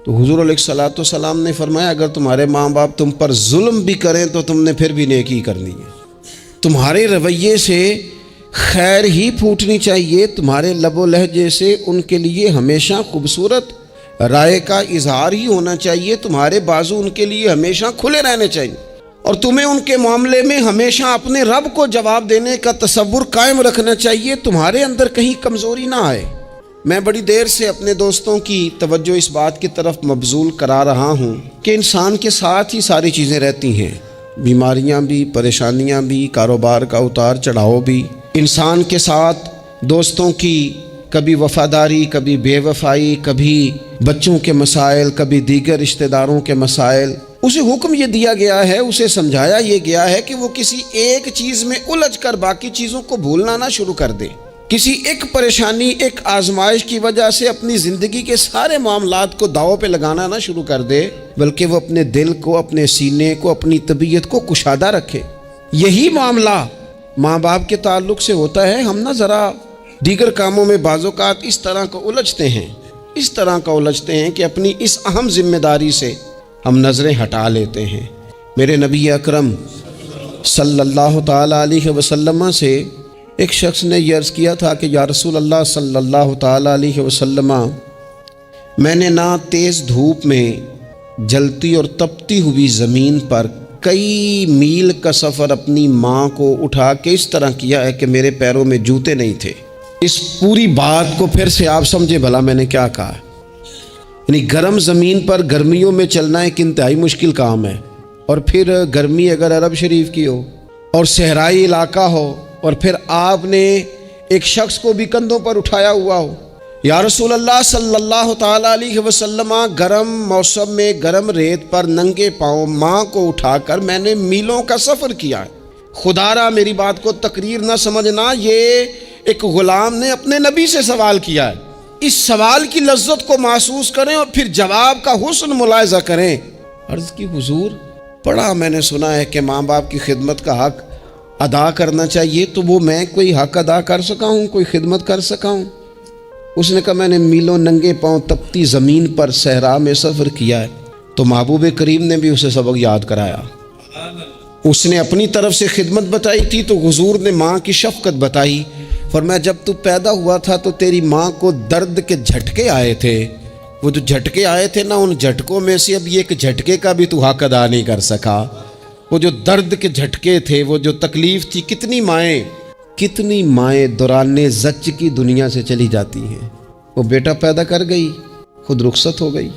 تو حضور علیہ الصلوۃ والسلام نے فرمایا اگر تمہارے ماں باپ تم پر ظلم بھی کریں تو تم نے پھر بھی نیکی کرنی ہے، تمہارے رویے سے خیر ہی پھوٹنی چاہیے، تمہارے لب و لہجے سے ان کے لیے ہمیشہ خوبصورت رائے کا اظہار ہی ہونا چاہیے، تمہارے بازو ان کے لیے ہمیشہ کھلے رہنے چاہیے، اور تمہیں ان کے معاملے میں ہمیشہ اپنے رب کو جواب دینے کا تصور قائم رکھنا چاہیے، تمہارے اندر کہیں کمزوری نہ آئے۔ میں بڑی دیر سے اپنے دوستوں کی توجہ اس بات کی طرف مبذول کرا رہا ہوں کہ انسان کے ساتھ ہی ساری چیزیں رہتی ہیں، بیماریاں بھی، پریشانیاں بھی، کاروبار کا اتار چڑھاؤ بھی، انسان کے ساتھ دوستوں کی کبھی وفاداری، کبھی بے وفائی، کبھی بچوں کے مسائل، کبھی دیگر رشتہ داروں کے مسائل۔ اسے حکم یہ دیا گیا ہے، اسے سمجھایا یہ گیا ہے کہ وہ کسی ایک چیز میں الجھ کر باقی چیزوں کو بھولنا نہ شروع کر دے، کسی ایک پریشانی، ایک آزمائش کی وجہ سے اپنی زندگی کے سارے معاملات کو داؤ پہ لگانا نہ شروع کر دے، بلکہ وہ اپنے دل کو، اپنے سینے کو، اپنی طبیعت کو کشادہ رکھے۔ یہی معاملہ ماں باپ کے تعلق سے ہوتا ہے۔ ہم نہ ذرا دیگر کاموں میں بعض اوقات اس طرح کو الجھتے ہیں کہ اپنی اس اہم ذمہ داری سے ہم نظریں ہٹا لیتے ہیں۔ میرے نبی اکرم صلی اللہ تعالی علیہ وسلم سے ایک شخص نے یہ عرض کیا تھا کہ یا رسول اللہ صلی اللہ تعالی علیہ وسلم، میں نے نہ تیز دھوپ میں جلتی اور تپتی ہوئی زمین پر کئی میل کا سفر اپنی ماں کو اٹھا کے اس طرح کیا ہے کہ میرے پیروں میں جوتے نہیں تھے۔ اس پوری بات کو پھر سے آپ سمجھے بھلا میں نے کیا کہا۔ یعنی گرم زمین پر گرمیوں میں چلنا ایک انتہائی مشکل کام ہے، اور پھر گرمی اگر عرب شریف کی ہو اور صحرائی علاقہ ہو، اور پھر آپ نے ایک شخص کو بھی کندھوں پر اٹھایا ہوا ہو۔ یا رسول اللہ صلی اللہ تعالی علیہ وسلم، گرم موسم میں گرم ریت پر ننگے پاؤں ماں کو اٹھا کر میں نے میلوں کا سفر کیا ہے۔ خدا را میری بات کو تقریر نہ سمجھنا، یہ ایک غلام نے اپنے نبی سے سوال کیا ہے۔ اس سوال کی لذت کو محسوس کریں اور پھر جواب کا حسن ملاحظہ کریں۔ عرض کی حضور، پڑھا میں نے سنا ہے کہ ماں باپ کی خدمت کا حق ادا کرنا چاہیے، تو وہ میں کوئی حق ادا کر سکا ہوں، کوئی خدمت کر سکا ہوں؟ اس نے کہا میں نے میلوں ننگے پاؤں تپتی زمین پر صحرا میں سفر کیا ہے۔ تو محبوب کریم نے بھی اسے سبق یاد کرایا۔ اس نے اپنی طرف سے خدمت بتائی تھی تو حضور نے ماں کی شفقت بتائی۔ فرمایا جب تو پیدا ہوا تھا تو تیری ماں کو درد کے جھٹکے آئے تھے، وہ جو جھٹکے آئے تھے نا، ان جھٹکوں میں سے اب یہ ایک جھٹکے کا بھی تو حق ادا نہیں کر سکا۔ وہ جو درد کے جھٹکے تھے، وہ جو تکلیف تھی، کتنی مائیں دوران زچ کی دنیا سے چلی جاتی ہیں۔ وہ بیٹا پیدا کر گئی، خود رخصت ہو گئی،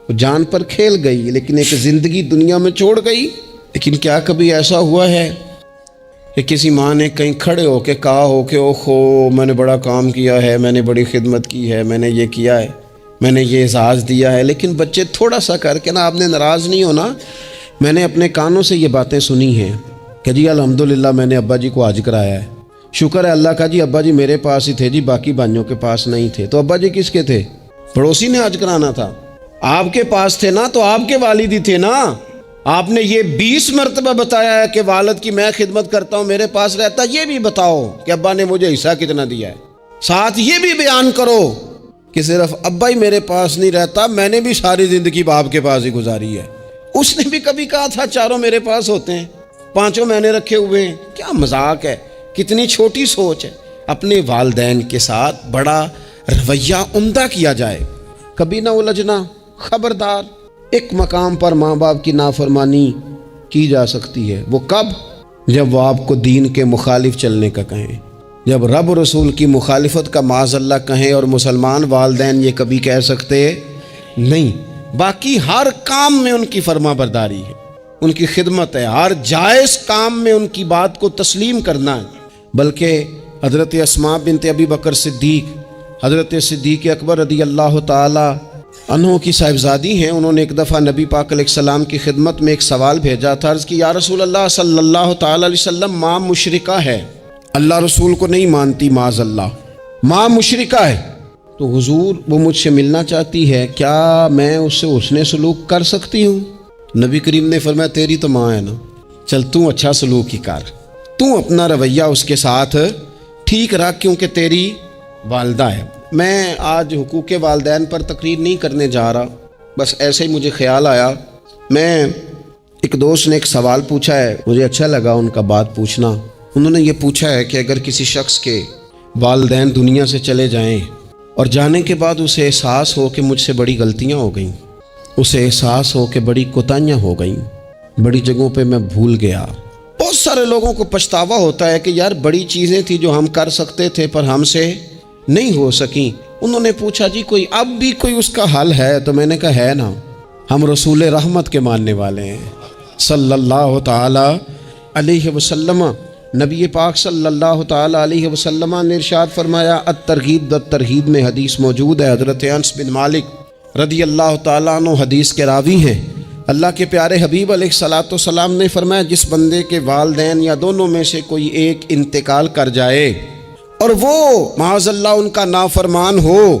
وہ جان پر کھیل گئی، لیکن ایک زندگی دنیا میں چھوڑ گئی۔ لیکن کیا کبھی ایسا ہوا ہے کہ کسی ماں نے کہیں کھڑے ہو کے کہا ہو کہ اوہو میں نے بڑا کام کیا ہے، میں نے بڑی خدمت کی ہے، میں نے یہ کیا ہے، میں نے یہ اعزاز دیا ہے؟ لیکن بچے تھوڑا سا کر کے نا، آپ نے ناراض نہیں ہونا، میں نے اپنے کانوں سے یہ باتیں سنی ہیں کہ جی الحمدللہ میں نے ابا جی کو حج کرایا ہے، شکر ہے اللہ کا جی، ابا جی میرے پاس ہی تھے جی، باقی بھائیوں کے پاس نہیں تھے۔ تو ابا جی کس کے تھے؟ پڑوسی نے حج کرانا تھا، آپ کے پاس تھے نا، تو آپ کے والد ہی تھے نا۔ آپ نے یہ 20 مرتبہ بتایا ہے کہ والد کی میں خدمت کرتا ہوں، میرے پاس رہتا، یہ بھی بتاؤ کہ ابا نے مجھے حصہ کتنا دیا ہے۔ ساتھ یہ بھی بیان کرو کہ صرف ابا ہی میرے پاس نہیں رہتا، میں نے بھی ساری زندگی باپ کے پاس ہی گزاری ہے۔ اس نے بھی کبھی کہا تھا چاروں میرے پاس ہوتے ہیں، پانچوں میں نے رکھے ہوئے ہیں۔ کیا مذاق ہے، کتنی چھوٹی سوچ ہے۔ اپنے والدین کے ساتھ بڑا رویہ عمدہ کیا جائے، کبھی نہ الجھنا۔ خبردار، ایک مقام پر ماں باپ کی نافرمانی کی جا سکتی ہے، وہ کب؟ جب وہ آپ کو دین کے مخالف چلنے کا کہیں، جب رب رسول کی مخالفت کا معاذ اللہ کہیں، اور مسلمان والدین یہ کبھی کہہ سکتے نہیں۔ باقی ہر کام میں ان کی فرما برداری ہے، ان کی خدمت ہے، ہر جائز کام میں ان کی بات کو تسلیم کرنا ہے۔ بلکہ حضرت اسماء بنت ابی بکر صدیق، حضرت صدیق اکبر رضی اللہ تعالی عنہ کی صاحبزادی ہیں، انہوں نے ایک دفعہ نبی پاک علیہ السلام کی خدمت میں ایک سوال بھیجا تھا۔ عرض کی یا رسول اللہ صلی اللہ تعالی علیہ وسلم، ماں مشرکہ ہے، اللہ رسول کو نہیں مانتی، معاذ اللہ، ماں مشرکہ ہے، تو حضور وہ مجھ سے ملنا چاہتی ہے، کیا میں اس سے حسن سلوک کر سکتی ہوں؟ نبی کریم نے فرمایا تیری تو ماں ہے نا، چل تو اچھا سلوک ہی کر، تو اپنا رویہ اس کے ساتھ ٹھیک رکھ، کیونکہ تیری والدہ ہے۔ میں آج حقوق والدین پر تقریر نہیں کرنے جا رہا، بس ایسے ہی مجھے خیال آیا، میں ایک دوست نے ایک سوال پوچھا ہے، مجھے اچھا لگا ان کا بات پوچھنا۔ انہوں نے یہ پوچھا ہے کہ اگر کسی شخص کے والدین دنیا سے چلے جائیں اور جانے کے بعد اسے احساس ہو کہ مجھ سے بڑی غلطیاں ہو گئیں، اسے احساس ہو کہ بڑی کوتاہیاں ہو گئیں، بڑی جگہوں پہ میں بھول گیا۔ بہت سارے لوگوں کو پچھتاوا ہوتا ہے کہ یار بڑی چیزیں تھیں جو ہم کر سکتے تھے پر ہم سے نہیں ہو سکیں۔ انہوں نے پوچھا جی کوئی اب بھی کوئی اس کا حل ہے؟ تو میں نے کہا ہے نا، ہم رسول رحمت کے ماننے والے ہیں صلی اللہ تعالی علیہ وسلم۔ نبی پاک صلی اللہ تعالی علیہ وسلم نے ارشاد فرمایا، الترغیب والترہیب میں حدیث موجود ہے، حضرت انس بن مالک رضی اللہ تعالیٰ عنہ حدیث کے راوی ہیں۔ اللہ کے پیارے حبیب علیہ الصلاۃ والسلام نے فرمایا، جس بندے کے والدین یا دونوں میں سے کوئی ایک انتقال کر جائے اور وہ معاذ اللہ ان کا نافرمان ہو،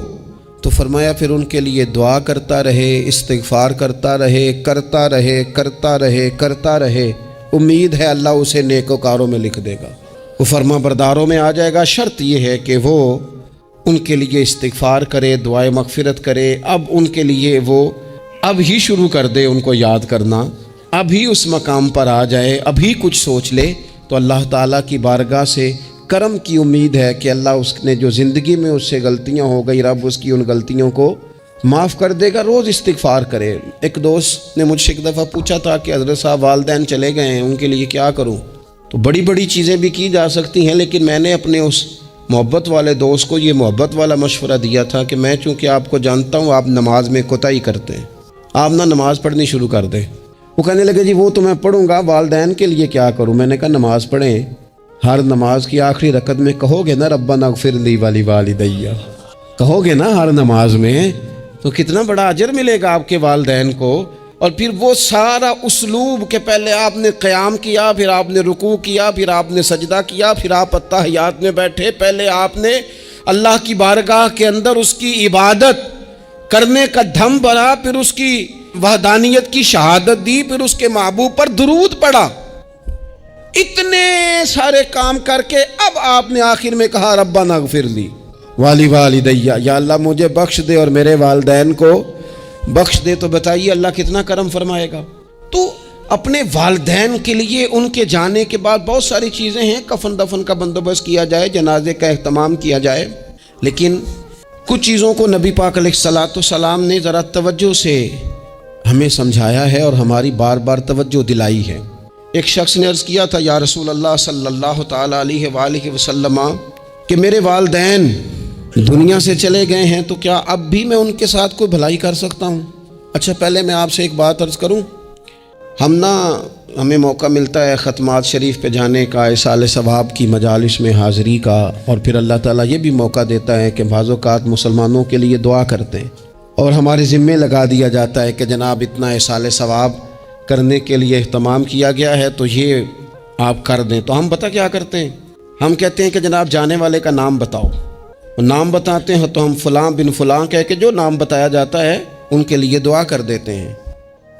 تو فرمایا پھر ان کے لیے دعا کرتا رہے، استغفار کرتا رہے، کرتا رہے، کرتا رہے، کرتا رہے، امید ہے اللہ اسے نیکوکاروں میں لکھ دے گا، وہ فرما برداروں میں آ جائے گا۔ شرط یہ ہے کہ وہ ان کے لیے استغفار کرے، دعائے مغفرت کرے، اب ان کے لیے وہ اب ہی شروع کر دے ان کو یاد کرنا، اب ہی اس مقام پر آ جائے، اب ہی کچھ سوچ لے، تو اللہ تعالیٰ کی بارگاہ سے کرم کی امید ہے کہ اللہ اس نے جو زندگی میں اس سے غلطیاں ہو گئی، رب اس کی ان غلطیوں کو معاف کر دے گا۔ روز استغفار کرے۔ ایک دوست نے مجھ سے ایک دفعہ پوچھا تھا کہ حضرت صاحب والدین چلے گئے ہیں، ان کے لیے کیا کروں؟ تو بڑی بڑی چیزیں بھی کی جا سکتی ہیں، لیکن میں نے اپنے اس محبت والے دوست کو یہ محبت والا مشورہ دیا تھا کہ میں چونکہ آپ کو جانتا ہوں آپ نماز میں کوتاہی کرتے ہیں، آپ نہ نماز پڑھنی شروع کر دیں۔ وہ کہنے لگے جی وہ تو میں پڑھوں گا، والدین کے لیے کیا کروں؟ میں نے کہا نماز پڑھیں، ہر نماز کی آخری رکعت میں کہو گے نا ربنا اغفر لی ولی کہو گے نا ہر نماز میں، تو کتنا بڑا اجر ملے گا آپ کے والدین کو۔ اور پھر وہ سارا اسلوب کہ پہلے آپ نے قیام کیا، پھر آپ نے رکوع کیا، پھر آپ نے سجدہ کیا، پھر آپ اتحیات میں بیٹھے، پہلے آپ نے اللہ کی بارگاہ کے اندر اس کی عبادت کرنے کا دھم بھرا، پھر اس کی وحدانیت کی شہادت دی، پھر اس کے محبوب پر درود پڑھا، اتنے سارے کام کر کے اب آپ نے آخر میں کہا ربنا اغفر لی والی والدیہ، یا اللہ مجھے بخش دے اور میرے والدین کو بخش دے۔ تو بتائیے اللہ کتنا کرم فرمائے گا۔ تو اپنے والدین کے لیے ان کے جانے کے بعد بہت ساری چیزیں ہیں، کفن دفن کا بندوبست کیا جائے، جنازے کا اہتمام کیا جائے، لیکن کچھ چیزوں کو نبی پاک علیہ الصلاۃ والسلام نے ذرا توجہ سے ہمیں سمجھایا ہے اور ہماری بار بار توجہ دلائی ہے۔ ایک شخص نے عرض کیا تھا یا رسول اللہ صلی اللہ تعالیٰ علیہ وآلہ وسلم کہ میرے والدین دنیا سے چلے گئے ہیں تو کیا اب بھی میں ان کے ساتھ کوئی بھلائی کر سکتا ہوں؟ اچھا پہلے میں آپ سے ایک بات عرض کروں، ہمیں موقع ملتا ہے ختمات شریف پہ جانے کا، ایصال ثواب کی مجالس میں حاضری کا، اور پھر اللہ تعالیٰ یہ بھی موقع دیتا ہے کہ بعض اوقات مسلمانوں کے لیے دعا کرتے ہیں، اور ہمارے ذمے لگا دیا جاتا ہے کہ جناب اتنا ایصال ثواب کرنے کے لیے اہتمام کیا گیا ہے تو یہ آپ کر دیں۔ تو ہم پتہ کیا کرتے ہیں، ہم کہتے ہیں کہ جناب جانے والے کا نام بتاؤ، نام بتاتے ہیں تو ہم فلاں بن فلاں کہہ کے جو نام بتایا جاتا ہے ان کے لیے دعا کر دیتے ہیں،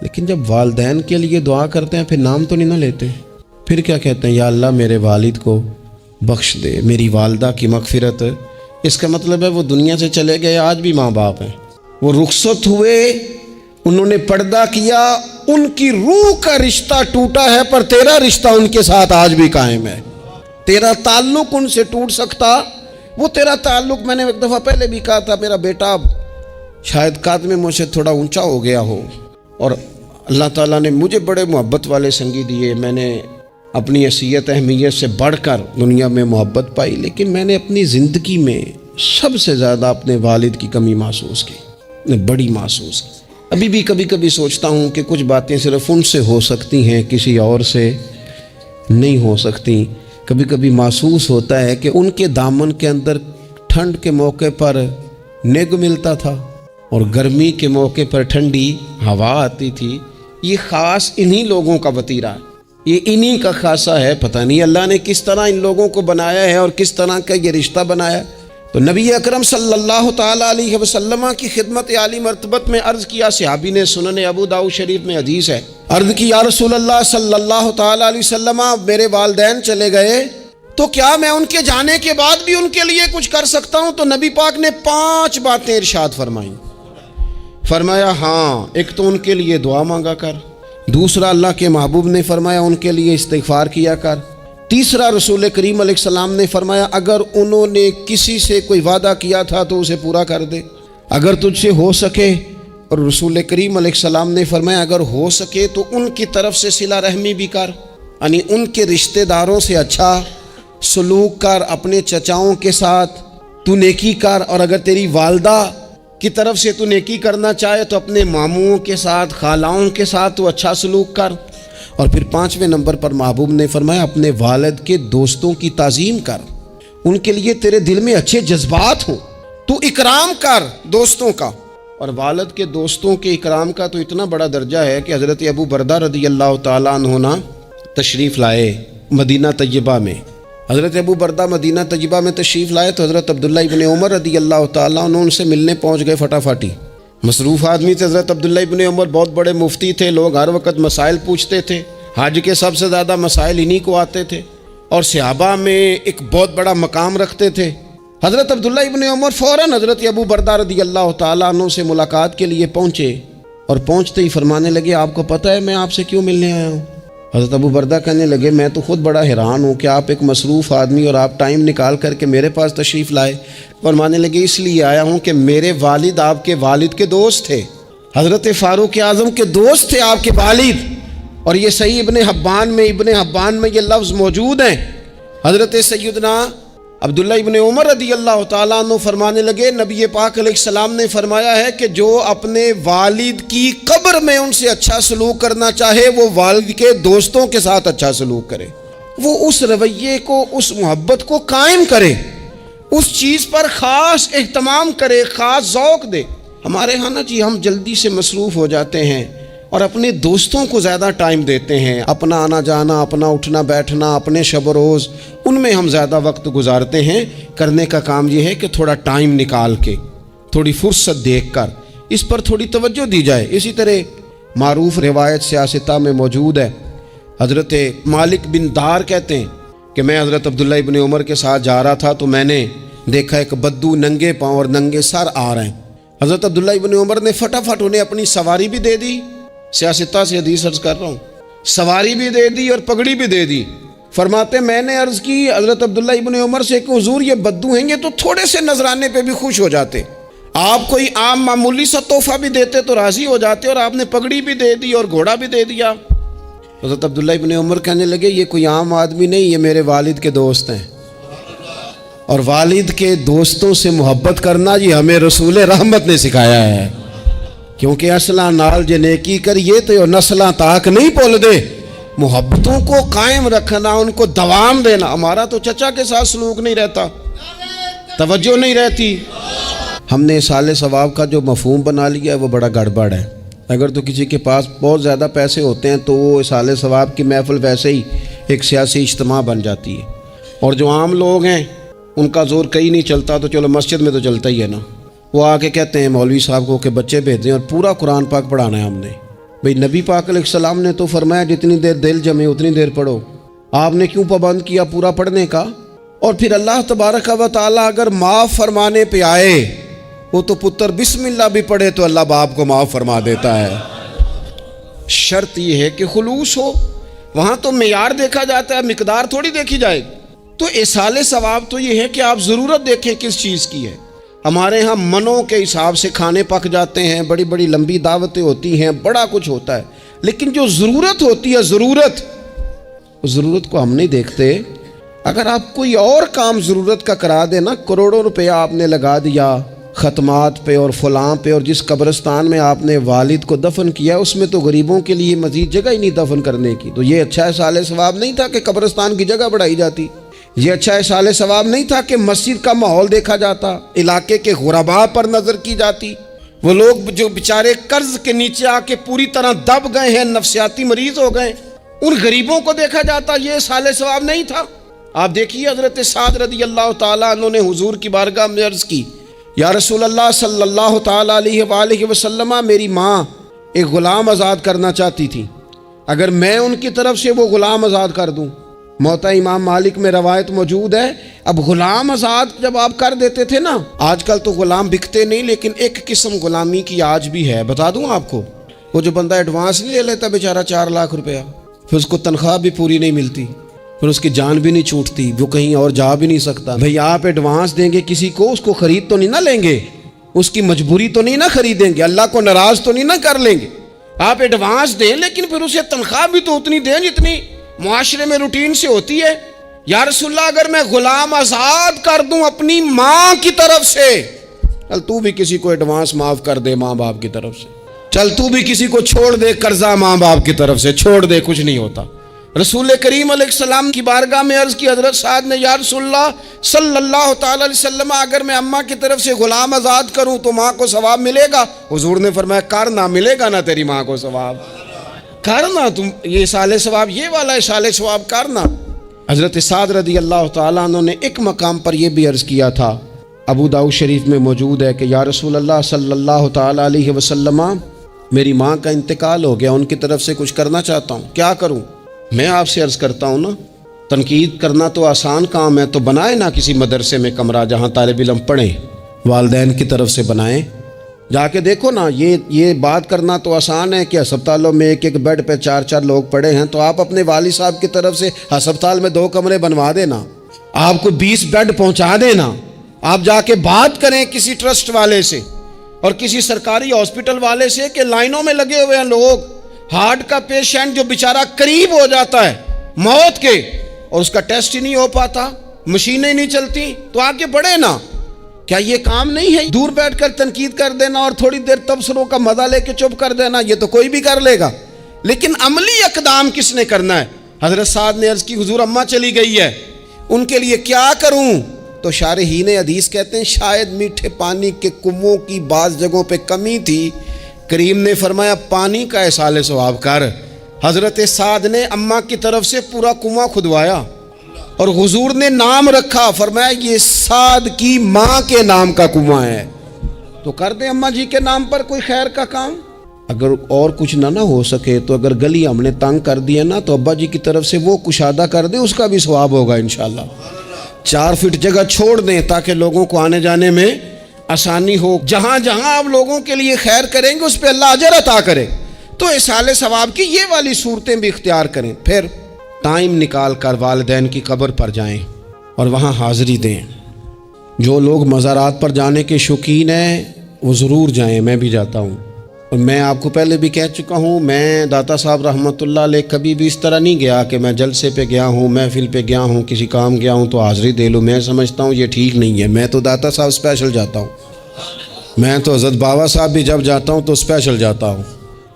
لیکن جب والدین کے لیے دعا کرتے ہیں پھر نام تو نہیں نہ لیتے، پھر کیا کہتے ہیں یا اللہ میرے والد کو بخش دے، میری والدہ کی مغفرت۔ اس کا مطلب ہے وہ دنیا سے چلے گئے، آج بھی ماں باپ ہیں، وہ رخصت ہوئے، انہوں نے پردہ کیا، ان کی روح کا رشتہ ٹوٹا ہے پر تیرا رشتہ ان کے ساتھ آج بھی قائم ہے، تیرا تعلق ان سے ٹوٹ سکتا، وہ تیرا تعلق، میں نے ایک دفعہ پہلے بھی کہا تھا، میرا بیٹا شاید قد میں مجھ سے تھوڑا اونچا ہو گیا ہو اور اللہ تعالیٰ نے مجھے بڑے محبت والے سنگی دیے، میں نے اپنی حیثیت اہمیت سے بڑھ کر دنیا میں محبت پائی، لیکن میں نے اپنی زندگی میں سب سے زیادہ اپنے والد کی کمی محسوس کی، بڑی محسوس کی۔ ابھی بھی کبھی کبھی سوچتا ہوں کہ کچھ باتیں صرف ان سے ہو سکتی ہیں، کسی اور سے نہیں ہو سکتی۔ کبھی کبھی محسوس ہوتا ہے کہ ان کے دامن کے اندر ٹھنڈ کے موقع پر نگ ملتا تھا اور گرمی کے موقع پر ٹھنڈی ہوا آتی تھی، یہ خاص انہی لوگوں کا وطیرہ ہے، یہ انہی کا خاصہ ہے، پتہ نہیں اللہ نے کس طرح ان لوگوں کو بنایا ہے اور کس طرح کا یہ رشتہ بنایا۔ تو نبی اکرم صلی اللہ تعالیٰ علیہ وسلم کی خدمت عالی مرتبت میں عرض کیا، صحابی نے سنن ابو داؤد شریف میں حدیث ہے، عرض کی یا رسول اللہ صلی اللہ تعالیٰ علیہ وسلم میرے والدین چلے گئے تو کیا میں ان کے جانے کے بعد بھی ان کے لیے کچھ کر سکتا ہوں؟ تو نبی پاک نے 5 باتیں ارشاد فرمائیں، فرمایا ہاں، ایک تو ان کے لیے دعا مانگا کر، دوسرا اللہ کے محبوب نے فرمایا ان کے لیے استغفار کیا کر، تیسرا رسول کریم علیہ السلام نے فرمایا اگر انہوں نے کسی سے کوئی وعدہ کیا تھا تو اسے پورا کر دے، اگر تجھ سے ہو سکے، اور رسول کریم علیہ السلام نے فرمایا اگر ہو سکے تو ان کی طرف سے صلہ رحمی بھی کر، یعنی ان کے رشتہ داروں سے اچھا سلوک کر، اپنے چچاؤں کے ساتھ تو نیکی کر، اور اگر تیری والدہ کی طرف سے تو نیکی کرنا چاہے تو اپنے ماموں کے ساتھ، خالاؤں کے ساتھ تو اچھا سلوک کر، اور پھر 5ویں نمبر پر محبوب نے فرمایا اپنے والد کے دوستوں کی تعظیم کر، ان کے لیے تیرے دل میں اچھے جذبات ہوں، تو اکرام کر دوستوں کا۔ اور والد کے دوستوں کے اکرام کا تو اتنا بڑا درجہ ہے کہ حضرت ابو بردہ رضی اللہ تعالیٰ عنہ تشریف لائے مدینہ طیبہ میں۔ حضرت ابو بردہ مدینہ طیبہ میں تشریف لائے تو حضرت عبداللہ ابن عمر رضی اللہ تعالیٰ عنہ ان سے ملنے پہنچ گئے فٹافٹی۔ مصروف آدمی تھے حضرت عبداللہ ابن عمر، بہت بڑے مفتی تھے، لوگ ہر وقت مسائل پوچھتے تھے، حج کے سب سے زیادہ مسائل انہی کو آتے تھے، اور صحابہ میں ایک بہت بڑا مقام رکھتے تھے۔ حضرت عبداللہ ابن عمر فوراً حضرت ابو بردہ رضی اللہ تعالیٰ عنہ سے ملاقات کے لیے پہنچے، اور پہنچتے ہی فرمانے لگے آپ کو پتہ ہے میں آپ سے کیوں ملنے آیا ہوں؟ حضرت ابو بردہ کہنے لگے میں تو خود بڑا حیران ہوں کہ آپ ایک مصروف آدمی اور آپ ٹائم نکال کر کے میرے پاس تشریف لائے۔ فرمانے لگے اس لیے آیا ہوں کہ میرے والد آپ کے والد کے دوست تھے، حضرت فاروق اعظم کے دوست تھے آپ کے والد، اور یہ صحیح ابن حبان میں یہ لفظ موجود ہیں۔ حضرت سیدنا عبداللہ ابن عمر رضی اللہ تعالیٰ عنہ فرمانے لگے نبی پاک علیہ السلام نے فرمایا ہے کہ جو اپنے والد کی قبر میں ان سے اچھا سلوک کرنا چاہے وہ والد کے دوستوں کے ساتھ اچھا سلوک کرے، وہ اس رویے کو، اس محبت کو قائم کرے، اس چیز پر خاص اہتمام کرے، خاص ذوق دے۔ ہمارے ہاں نا جی ہم جلدی سے مصروف ہو جاتے ہیں اور اپنے دوستوں کو زیادہ ٹائم دیتے ہیں، اپنا آنا جانا، اپنا اٹھنا بیٹھنا، اپنے شب و روز ان میں ہم زیادہ وقت گزارتے ہیں۔ کرنے کا کام یہ ہے کہ تھوڑا ٹائم نکال کے، تھوڑی فرصت دیکھ کر اس پر تھوڑی توجہ دی جائے۔ اسی طرح معروف روایت سیاستہ میں موجود ہے، حضرت مالک بن دار کہتے ہیں کہ میں حضرت عبداللہ ابن عمر کے ساتھ جا رہا تھا تو میں نے دیکھا ایک بدو ننگے پاؤں اور ننگے سر آ رہے ہیں۔ حضرت عبداللہ ابن عمر نے فٹافٹ انہیں اپنی سواری بھی دے دی، سیاستہ سے حدیث عرض کر رہا ہوں، سواری بھی دے دی اور پگڑی بھی دے دی۔ فرماتے میں نے عرض کی حضرت عبداللہ ابن عمر سے کہ حضور یہ بدو ہیں، یہ تو تھوڑے سے نذرانے پہ بھی خوش ہو جاتے، آپ کوئی عام معمولی سا تحفہ بھی دیتے تو راضی ہو جاتے، اور آپ نے پگڑی بھی دے دی اور گھوڑا بھی دے دیا۔ حضرت عبداللہ ابن عمر کہنے لگے یہ کوئی عام آدمی نہیں، یہ میرے والد کے دوست ہیں، اور والد کے دوستوں سے محبت کرنا یہ ہمیں رسول رحمت نے سکھایا ہے، کیونکہ اصلاں نال جے نیکی کریے تو نسلاں تاک نہیں بھول دے۔ محبتوں کو قائم رکھنا، ان کو دوام دینا۔ ہمارا تو چچا کے ساتھ سلوک نہیں رہتا، توجہ نہیں رہتی۔ ہم نے اصالِ ثواب کا جو مفہوم بنا لیا ہے وہ بڑا گڑبڑ ہے۔ اگر تو کسی کے پاس بہت زیادہ پیسے ہوتے ہیں تو وہ اصالِ ثواب کی محفل ویسے ہی ایک سیاسی اجتماع بن جاتی ہے، اور جو عام لوگ ہیں ان کا زور کہیں نہیں چلتا تو چلو مسجد میں تو چلتا ہی ہے نا، وہ آ کے کہتے ہیں مولوی صاحب کو کہ بچے بھیج دیں اور پورا قرآن پاک پڑھانا ہے ہم نے۔ بھئی نبی پاک علیہ السلام نے تو فرمایا جتنی دیر دل جمے اتنی دیر پڑھو، آپ نے کیوں پابند کیا پورا پڑھنے کا؟ اور پھر اللہ تبارک و تعالیٰ اگر معاف فرمانے پہ آئے، وہ تو پتر بسم اللہ بھی پڑھے تو اللہ باپ کو معاف فرما دیتا ہے۔ شرط یہ ہے کہ خلوص ہو، وہاں تو معیار دیکھا جاتا ہے، مقدار تھوڑی دیکھی جائے۔ تو اصالِ ثواب تو یہ ہے کہ آپ ضرورت دیکھیں کس چیز کی ہے۔ ہمارے ہاں منوں کے حساب سے کھانے پک جاتے ہیں، بڑی بڑی لمبی دعوتیں ہوتی ہیں، بڑا کچھ ہوتا ہے، لیکن جو ضرورت ہوتی ہے، ضرورت کو ہم نہیں دیکھتے۔ اگر آپ کوئی اور کام ضرورت کا کرا دیں نا، کروڑوں روپیہ آپ نے لگا دیا ختمات پہ اور فلاں پہ، اور جس قبرستان میں آپ نے والد کو دفن کیا اس میں تو غریبوں کے لیے مزید جگہ ہی نہیں دفن کرنے کی، تو یہ اچھا اصالِ ثواب نہیں تھا کہ قبرستان کی جگہ بڑھائی جاتی؟ یہ اچھا اصالِ ثواب نہیں تھا کہ مسجد کا ماحول دیکھا جاتا، علاقے کے غرباء پر نظر کی جاتی؟ وہ لوگ جو بیچارے قرض کے نیچے آ کے پوری طرح دب گئے ہیں، نفسیاتی مریض ہو گئے، ان غریبوں کو دیکھا جاتا، یہ اصالِ ثواب نہیں تھا؟ آپ دیکھیے حضرت سعد رضی اللہ تعالیٰ عنہ نے حضور کی بارگاہ میں عرض کی، یا رسول اللہ صلی اللہ تعالیٰ علیہ وآلہ وسلم، میری ماں ایک غلام آزاد کرنا چاہتی تھی، اگر میں ان کی طرف سے وہ غلام آزاد کر دوں موتا امام مالک میں روایت موجود ہے، اب غلام آزاد جب آپ کر دیتے تھے نا، آج کل تو غلام بکتے نہیں، لیکن ایک قسم غلامی کی آج بھی ہے، بتا دوں آپ کو، وہ جو بندہ ایڈوانس نہیں لے لیتا بیچارہ 4 لاکھ روپیہ، پھر اس کو تنخواہ بھی پوری نہیں ملتی، پھر اس کی جان بھی نہیں چھوٹتی، وہ کہیں اور جا بھی نہیں سکتا۔ بھئی آپ ایڈوانس دیں گے کسی کو، اس کو خرید تو نہیں نہ لیں گے، اس کی مجبوری تو نہیں نہ خریدیں گے، اللہ کو ناراض تو نہیں نہ کر لیں گے۔ آپ ایڈوانس دیں لیکن پھر اسے تنخواہ بھی تو اتنی دیں جتنی معاشرے میں روٹین سے ہوتی ہے۔ یا رسول اللہ اگر میں غلام آزاد کر دوں اپنی ماں کی طرف سے، چل تو بھی کسی کو ایڈوانس معاف کر دے ماں باپ کی طرف سے، چل تو بھی کسی کو چھوڑ دے قرضہ ماں باپ کی طرف سے، چھوڑ دے، کچھ نہیں ہوتا۔ رسول کریم علیہ السلام کی بارگاہ میں عرض کی حضرت سعد نے، یا رسول اللہ صلی اللہ تعالی علیہ وسلم، اگر میں اماں کی طرف سے غلام آزاد کروں تو ماں کو ثواب ملے گا؟ حضور نے فرمایا کرنا، ملے گا نا تیری ماں کو ثواب، کرنا، تم یہ سال ثواب، یہ والا سال ثواب کرنا۔ حضرت سعد رضی اللہ تعالیٰ عنہ نے ایک مقام پر یہ بھی عرض کیا تھا، ابو داؤد شریف میں موجود ہے کہ یا رسول اللہ صلی اللہ تعالیٰ علیہ وسلم، میری ماں کا انتقال ہو گیا، ان کی طرف سے کچھ کرنا چاہتا ہوں، کیا کروں؟ میں آپ سے عرض کرتا ہوں نا، تنقید کرنا تو آسان کام ہے، تو بنائے نا کسی مدرسے میں کمرہ جہاں طالب علم پڑھیں، والدین کی طرف سے بنائیں، جا کے دیکھو نا، یہ بات کرنا تو آسان ہے کہ ہسپتالوں میں ایک بیڈ پہ 4 لوگ پڑے ہیں، تو آپ اپنے والد صاحب کی طرف سے ہسپتال میں 2 کمرے بنوا دینا، آپ کو 20 بیڈ پہنچا دینا، آپ جا کے بات کریں کسی ٹرسٹ والے سے اور کسی سرکاری ہاسپٹل والے سے کہ لائنوں میں لگے ہوئے ہیں لوگ، ہارٹ کا پیشنٹ جو بیچارہ قریب ہو جاتا ہے موت کے اور اس کا ٹیسٹ ہی نہیں ہو پاتا، مشینیں نہیں چلتی، تو آگے بڑھے نا۔ کیا یہ کام نہیں ہے دور بیٹھ کر تنقید کر دینا اور تھوڑی دیر تبصروں کا مزہ لے کے چپ کر دینا؟ یہ تو کوئی بھی کر لے گا، لیکن عملی اقدام کس نے کرنا ہے؟ حضرت سعد نے عرض کی، حضور اماں چلی گئی ہے، ان کے لیے کیا کروں؟ تو شارحین حدیث کہتے ہیں شاید میٹھے پانی کے کنووں کی بعض جگہوں پہ کمی تھی، کریم نے فرمایا پانی کا احسال ثواب کر۔ حضرت سعد نے اماں کی طرف سے پورا کنواں کھدوایا اور حضور نے نام رکھا، فرمایا یہ سعد کی ماں کے نام کا کنواں ہے، تو کر دیں اماں جی کے نام پر کوئی خیر کا کام۔ اگر اور کچھ نہ ہو سکے تو اگر گلی ہم نے تنگ کر دی ہے نا، تو ابا جی کی طرف سے وہ کشادہ کر دیں، اس کا بھی ثواب ہوگا انشاءاللہ۔ 4 فٹ جگہ چھوڑ دیں تاکہ لوگوں کو آنے جانے میں آسانی ہو، جہاں جہاں آپ لوگوں کے لیے خیر کریں گے اس پہ اللہ اجر عطا کرے، تو احسال ثواب کی یہ والی صورتیں بھی اختیار کریں۔ پھر ٹائم نکال کر والدین کی قبر پر جائیں اور وہاں حاضری دیں۔ جو لوگ مزارات پر جانے کے شوقین ہیں وہ ضرور جائیں، میں بھی جاتا ہوں، اور میں آپ کو پہلے بھی کہہ چکا ہوں، میں داتا صاحب رحمۃ اللہ علیہ کبھی بھی اس طرح نہیں گیا کہ میں جلسے پہ گیا ہوں، محفل پہ گیا ہوں، کسی کام گیا ہوں تو حاضری دے لوں، میں سمجھتا ہوں یہ ٹھیک نہیں ہے۔ میں تو داتا صاحب اسپیشل جاتا ہوں، میں تو حضرت بابا صاحب بھی جب جاتا ہوں تو اسپیشل جاتا ہوں،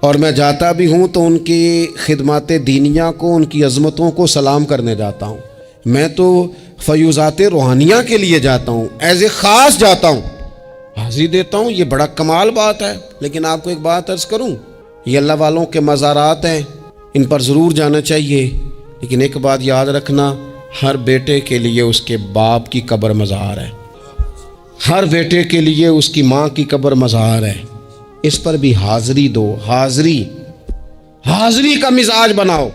اور میں جاتا بھی ہوں تو ان کی خدمات دینیہ کو، ان کی عظمتوں کو سلام کرنے جاتا ہوں۔ میں تو فیوزات روحانیہ کے لیے جاتا ہوں، ایز اے خاص جاتا ہوں، حاضری دیتا ہوں، یہ بڑا کمال بات ہے۔ لیکن آپ کو ایک بات عرض کروں، یہ اللہ والوں کے مزارات ہیں، ان پر ضرور جانا چاہیے، لیکن ایک بات یاد رکھنا، ہر بیٹے کے لیے اس کے باپ کی قبر مزار ہے، ہر بیٹے کے لیے اس کی ماں کی قبر مزار ہے، اس پر بھی حاضری دو، حاضری کا مزاج بناؤ،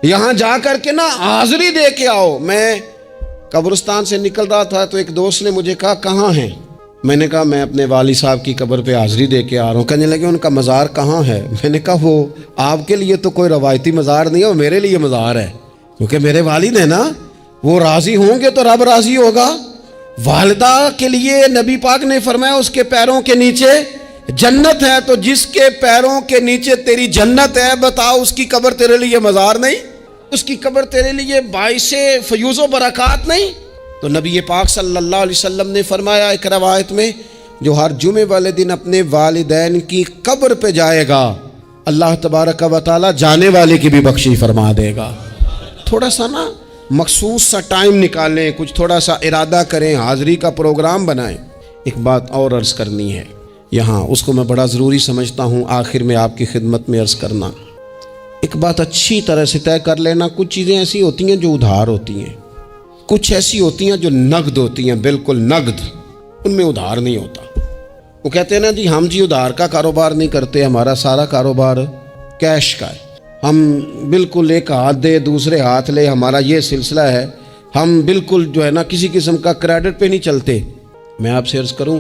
یہاں جا کر کے نا حاضری دے کے آؤ۔ میں قبرستان سے نکل رہا تھا تو ایک دوست نے مجھے کہا کہاں ہیں؟ میں نے کہا میں اپنے والد صاحب کی قبر پہ حاضری دے کے آ رہا ہوں۔ کہنے لگے ان کا مزار کہاں ہے؟ میں نے کہا وہ آپ کے لیے تو کوئی روایتی مزار نہیں ہے، وہ میرے لیے مزار ہے، کیونکہ میرے والد ہیں نا، وہ راضی ہوں گے تو رب راضی ہوگا۔ والدہ کے لیے نبی پاک نے فرمایا اس کے پیروں کے نیچے جنت ہے، تو جس کے پیروں کے نیچے تیری جنت ہے، بتاؤ اس کی قبر تیرے لیے مزار نہیں؟ اس کی قبر تیرے لیے باعث فیوز و برکات نہیں؟ تو نبی پاک صلی اللہ علیہ وسلم نے فرمایا ایک روایت میں، جو ہر جمعے والے دن اپنے والدین کی قبر پہ جائے گا، اللہ تبارک و تعالی جانے والے کی بھی بخشش فرما دے گا۔ تھوڑا سا نا مخصوص سا ٹائم نکالیں، کچھ تھوڑا سا ارادہ کریں، حاضری کا پروگرام بنائیں۔ ایک بات اور عرض کرنی ہے یہاں، اس کو میں بڑا ضروری سمجھتا ہوں آخر میں آپ کی خدمت میں عرض کرنا۔ ایک بات اچھی طرح سے طے کر لینا، کچھ چیزیں ایسی ہوتی ہیں جو ادھار ہوتی ہیں، کچھ ایسی ہوتی ہیں جو نقد ہوتی ہیں، بالکل نقد، ان میں ادھار نہیں ہوتا۔ وہ کہتے ہیں نا جی ہم ادھار کا کاروبار نہیں کرتے، ہمارا سارا کاروبار کیش کا ہے۔ ہم بالکل ایک ہاتھ دے دوسرے ہاتھ لے، ہمارا یہ سلسلہ ہے، ہم بالکل جو ہے نا کسی قسم کا کریڈٹ پہ نہیں چلتے۔ میں آپ سے عرض کروں،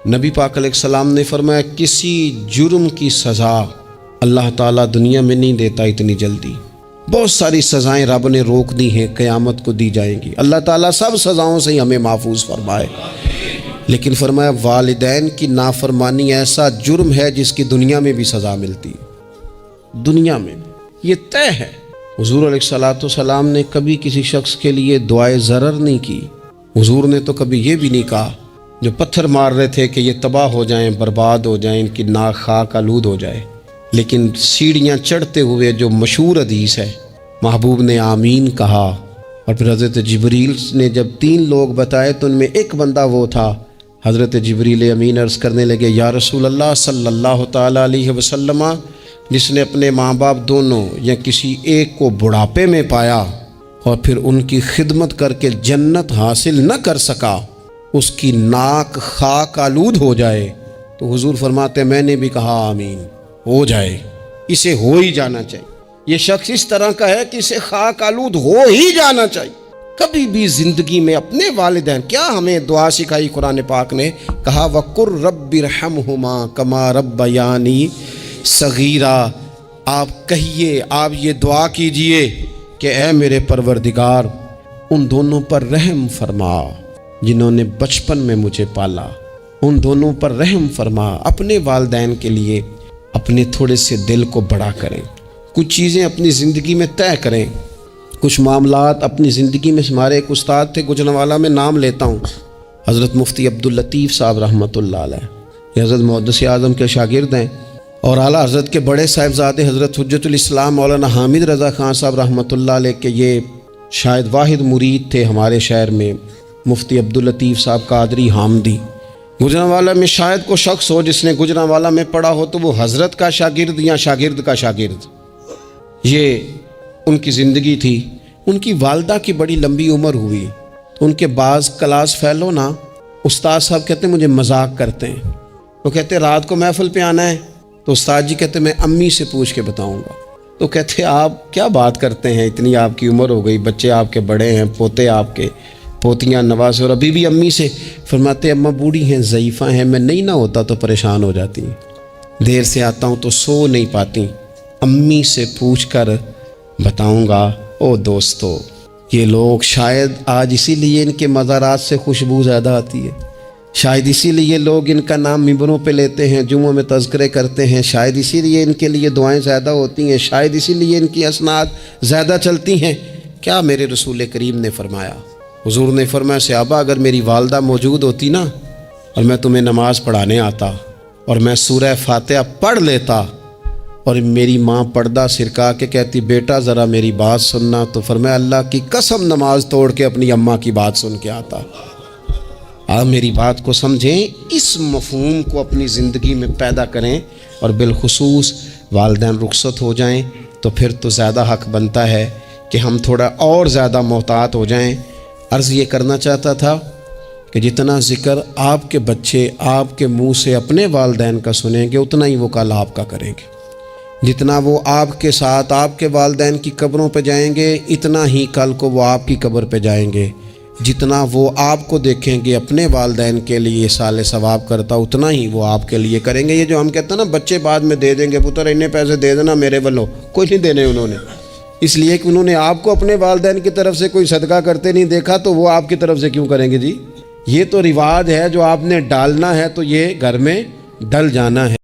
نبی پاک علیہ السلام نے فرمایا کسی جرم کی سزا اللہ تعالیٰ دنیا میں نہیں دیتا اتنی جلدی۔ بہت ساری سزائیں رب نے روک دی ہیں، قیامت کو دی جائیں گی۔ اللہ تعالیٰ سب سزاؤں سے ہی ہمیں محفوظ فرمائے، لیکن فرمایا والدین کی نافرمانی ایسا جرم ہے جس کی دنیا میں بھی سزا ملتی ہے، دنیا میں یہ طے ہے۔ حضور علیہ السلام نے کبھی کسی شخص کے لیے دعائے ضرر نہیں کی۔ حضور نے تو کبھی یہ بھی نہیں کہا، جو پتھر مار رہے تھے کہ یہ تباہ ہو جائیں، برباد ہو جائیں، ان کی ناک خاک آلود ہو جائے، لیکن سیڑھیاں چڑھتے ہوئے جو مشہور حدیث ہے، محبوب نے آمین کہا، اور پھر حضرت جبریل نے جب 3 لوگ بتائے تو ان میں ایک بندہ وہ تھا۔ حضرت جبریل امین عرض کرنے لگے، یا رسول اللہ صلی اللہ تعالیٰ علیہ وسلم، جس نے اپنے ماں باپ دونوں یا کسی ایک کو بڑھاپے میں پایا اور پھر ان کی خدمت کر کے جنت حاصل نہ کر سکا، اس کی ناک خاک آلود ہو جائے، تو حضور فرماتے میں نے بھی کہا آمین، ہو جائے، اسے ہو ہی جانا چاہیے۔ یہ شخص اس طرح کا ہے کہ اسے خاک آلود ہو ہی جانا چاہیے۔ کبھی بھی زندگی میں اپنے والدین، کیا ہمیں دعا سکھائی قرآن پاک نے، کہا وَقُرْ رَبِّ ارْحَمْهُمَا كَمَا رَبَّيَانِي صغیرہ۔ آپ کہیے، آپ یہ دعا کیجئے کہ اے میرے پروردگار، ان دونوں پر رحم فرما جنہوں نے بچپن میں مجھے پالا، ان دونوں پر رحم فرما۔ اپنے والدین کے لیے اپنے تھوڑے سے دل کو بڑا کریں، کچھ چیزیں اپنی زندگی میں طے کریں، کچھ معاملات اپنی زندگی میں۔ ہمارے ایک استاد تھے گوجرانوالہ میں، نام لیتا ہوں، حضرت مفتی عبداللطیف صاحب رحمۃ اللہ علیہ، یہ حضرت محدث اعظم کے شاگرد ہیں، اور اعلیٰ حضرت کے بڑے صاحبزادے حضرت حجت الاسلام مولانا حامد رضا خان صاحب رحمۃ اللہ علیہ کے یہ شاید واحد مرید تھے ہمارے شہر میں، مفتی عبداللطیف صاحب قادری حامدی۔ گوجرانوالہ میں شاید کوئی شخص ہو جس نے گوجرانوالہ میں پڑھا ہو تو وہ حضرت کا شاگرد یا شاگرد کا شاگرد، یہ ان کی زندگی تھی۔ ان کی والدہ کی بڑی لمبی عمر ہوئی، تو ان کے بعض کلاس فیلو نا استاد صاحب کہتے ہیں مجھے مذاق کرتے ہیں، وہ کہتے ہیں رات کو محفل پہ آنا ہے، تو استاد جی کہتے ہیں میں امی سے پوچھ کے بتاؤں گا۔ تو کہتے ہیں آپ کیا بات کرتے ہیں، اتنی آپ کی عمر ہو گئی، بچے آپ کے بڑے ہیں، پوتے آپ کے، پوتیاں نوازے، اور ابھی بھی امی سے۔ فرماتے اماں بوڑھی ہیں، ضعیفہ ہیں، میں نہیں نہ ہوتا تو پریشان ہو جاتی ہیں، دیر سے آتا ہوں تو سو نہیں پاتی، امی سے پوچھ کر بتاؤں گا۔ او دوستو، یہ لوگ شاید آج اسی لیے ان کے مزارات سے خوشبو زیادہ آتی ہے، شاید اسی لیے لوگ ان کا نام ممبروں پہ لیتے ہیں، جمعوں میں تذکرے کرتے ہیں، شاید اسی لیے ان کے لیے دعائیں زیادہ ہوتی ہیں، شاید اسی لیے ان کی اسناد زیادہ چلتی ہیں۔ کیا میرے رسول کریم نے فرمایا، حضور نے فرمایا صحابہ اگر میری والدہ موجود ہوتی نا، اور میں تمہیں نماز پڑھانے آتا اور میں سورہ فاتحہ پڑھ لیتا، اور میری ماں پردہ سرکا کے کہتی بیٹا ذرا میری بات سننا، تو فرمایا اللہ کی قسم نماز توڑ کے اپنی اماں کی بات سن کے آتا۔ آپ میری بات کو سمجھیں، اس مفہوم کو اپنی زندگی میں پیدا کریں، اور بالخصوص والدین رخصت ہو جائیں تو پھر تو زیادہ حق بنتا ہے کہ ہم تھوڑا اور زیادہ محتاط ہو جائیں۔ عرض یہ کرنا چاہتا تھا کہ جتنا ذکر آپ کے بچے آپ کے منہ سے اپنے والدین کا سنیں گے، اتنا ہی وہ کل آپ کا کریں گے۔ جتنا وہ آپ کے ساتھ آپ کے والدین کی قبروں پہ جائیں گے، اتنا ہی کل کو وہ آپ کی قبر پہ جائیں گے۔ جتنا وہ آپ کو دیکھیں گے اپنے والدین کے لیے اصال ثواب کرتا، اتنا ہی وہ آپ کے لیے کریں گے۔ یہ جو ہم کہتے ہیں نا بچے بعد میں دے دیں گے، پتر اتنے پیسے دے دینا میرے والوں، کوئی نہیں دینے انہوں نے، اس لیے کہ انہوں نے آپ کو اپنے والدین کی طرف سے کوئی صدقہ کرتے نہیں دیکھا، تو وہ آپ کی طرف سے کیوں کریں گے جی؟ یہ تو رواج ہے جو آپ نے ڈالنا ہے تو یہ گھر میں ڈل جانا ہے۔